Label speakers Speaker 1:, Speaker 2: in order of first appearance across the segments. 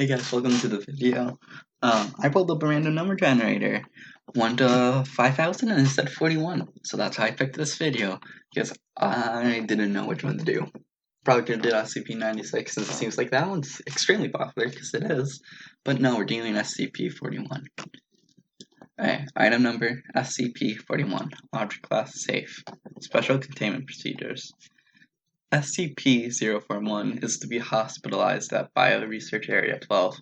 Speaker 1: Hey guys, welcome to the video. I pulled up a random number generator, 1 to 5,000, and it said 41. So that's how I picked this video, because I didn't know which one to do. Probably could have did SCP-96, since it seems like that one's extremely popular, because it is. But no, we're dealing SCP-41. Alright, item number SCP-41, object class safe, special containment procedures. SCP-041 is to be hospitalized at Bio-Research Area 12.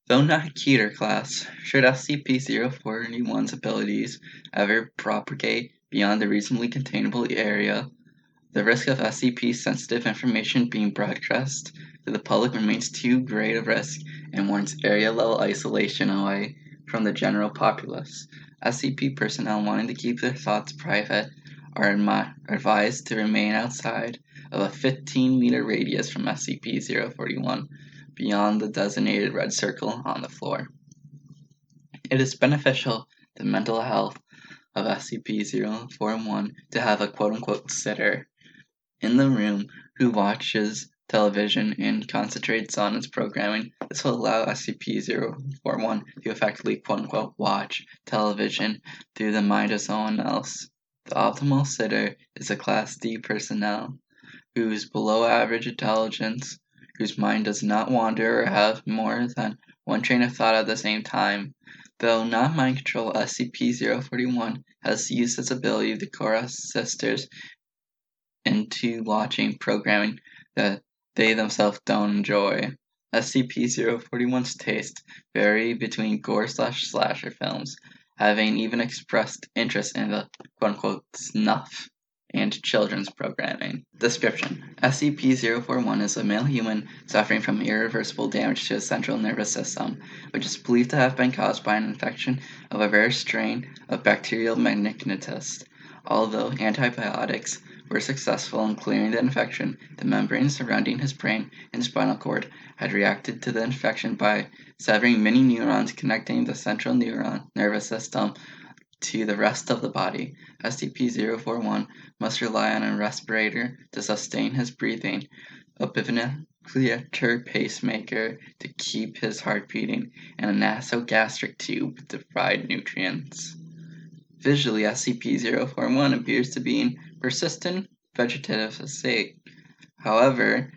Speaker 1: Though not a Keter class, should SCP-041's abilities ever propagate beyond the reasonably containable area, the risk of SCP-sensitive information being broadcast to the public remains too great a risk and warrants area-level isolation away from the general populace. SCP personnel wanting to keep their thoughts private are advised to remain outside of a 15-meter radius from SCP-041, beyond the designated red circle on the floor. It is beneficial to mental health of SCP-041 to have a quote-unquote sitter in the room who watches television and concentrates on its programming. This will allow SCP-041 to effectively quote-unquote watch television through the mind of someone else. The optimal sitter is a Class D personnel whose below average intelligence, whose mind does not wander or have more than one train of thought at the same time. Though not mind control, SCP-041 has used its ability to coerce sisters into watching programming that they themselves don't enjoy. SCP-041's tastes vary between gore/slasher films, having even expressed interest in the quote-unquote snuff and children's programming. Description: SCP-041 is a male human suffering from irreversible damage to his central nervous system, which is believed to have been caused by an infection of a rare strain of bacterial meningitis. Although antibiotics were successful in clearing the infection, the membranes surrounding his brain and spinal cord had reacted to the infection by severing many neurons connecting the central nervous system to the rest of the body. SCP-041 must rely on a respirator to sustain his breathing, a biventricular pacemaker to keep his heart beating, and a nasogastric tube to provide nutrients. Visually, SCP-041 appears to be in persistent vegetative state. However,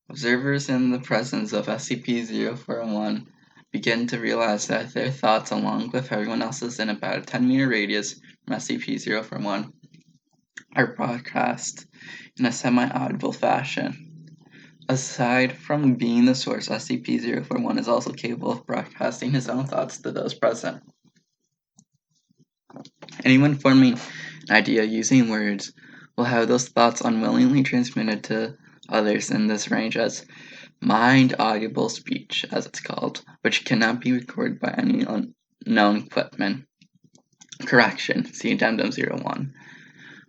Speaker 1: observers in the presence of SCP-041 begin to realize that their thoughts, along with everyone else's in about a 10-meter radius from SCP-041, are broadcast in a semi-audible fashion. Aside from being the source, SCP-041 is also capable of broadcasting his own thoughts to those present. Anyone forming an idea using words will have those thoughts unwillingly transmitted to others in this range as mind audible speech, as it's called, which cannot be recorded by any unknown equipment. Correction, see Addendum 01.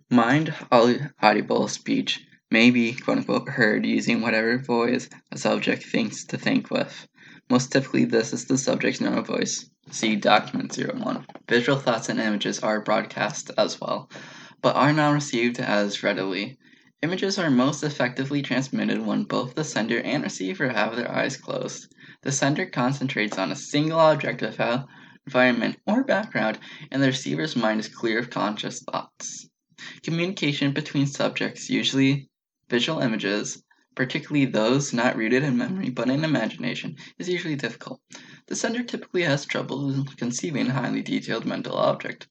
Speaker 1: Mind audible speech may be quote-unquote heard using whatever voice a subject thinks to think with. Most typically, this is the subject's normal voice. See Document 01. Visual thoughts and images are broadcast as well, but are not received as readily. Images are most effectively transmitted when both the sender and receiver have their eyes closed. The sender concentrates on a single object without environment or background, and the receiver's mind is clear of conscious thoughts. Communication between subjects, usually visual images, particularly those not rooted in memory but in imagination, is usually difficult. The sender typically has trouble conceiving a highly detailed mental object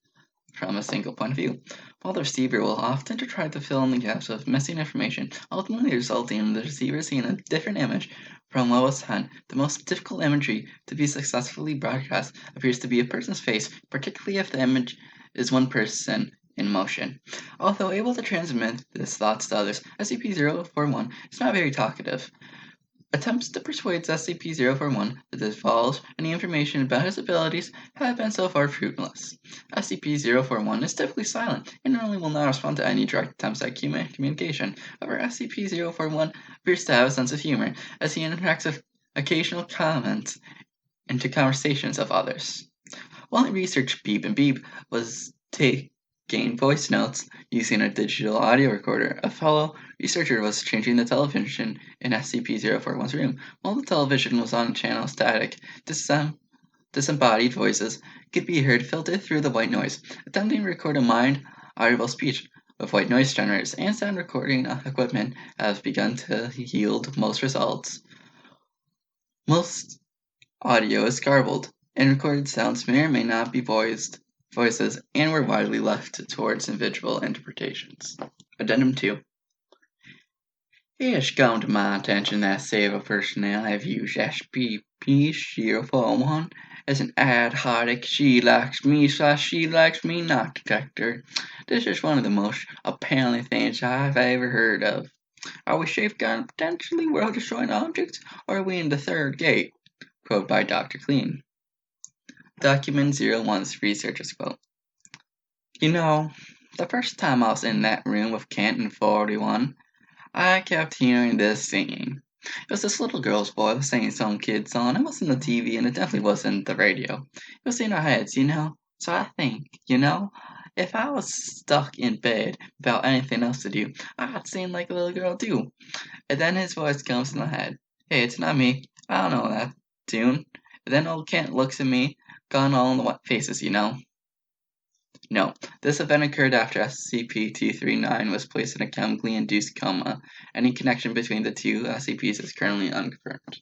Speaker 1: from a single point of view, while the receiver will often try to fill in the gaps with missing information, ultimately resulting in the receiver seeing a different image from what was sent. The most difficult imagery to be successfully broadcast appears to be a person's face, particularly if the image is one person in motion. Although able to transmit his thoughts to others, SCP-041 is not very talkative. Attempts to persuade SCP-041 to divulge any information about his abilities have been so far fruitless. SCP-041 is typically silent and normally will not respond to any direct attempts at communication. However, SCP-041 appears to have a sense of humor as he interacts with occasional comments into conversations of others. While research Beep and Beep was gain voice notes using a digital audio recorder. A fellow researcher was changing the television in SCP-041's room. While the television was on channel static, disembodied voices could be heard filtered through the white noise. Attempting to record a mind audible speech with white noise generators and sound recording equipment have begun to yield most results. Most audio is garbled, and recorded sounds may or may not be voices and were widely left towards individual interpretations. Addendum 2. It has come to my attention that several personnel have used SCP-041 as an ad hoc she likes me not detector. This is one of the most appalling things I've ever heard of. Are we safeguarding potentially world-destroying objects, or are we in the third gate? Quote by Dr. Clean. Document 01's researcher's quote. You know, the first time I was in that room with Canton 41, I kept hearing this singing. It was this little girl's voice singing some kid's song. It wasn't the TV, and it definitely wasn't the radio. It was in our heads, So I think, if I was stuck in bed without anything else to do, I'd sing like a little girl too. And then his voice comes in my head. Hey, it's not me. I don't know that tune. And then old Kent looks at me, gone all in the white faces, No, this event occurred after SCP-239 was placed in a chemically induced coma. Any connection between the two SCPs is currently unconfirmed.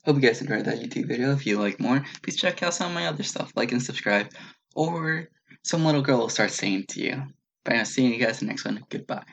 Speaker 1: Hope you guys enjoyed that YouTube video. If you like more, please check out some of my other stuff, like and subscribe, or some little girl will start saying to you. But I'll see you guys in the next one. Goodbye.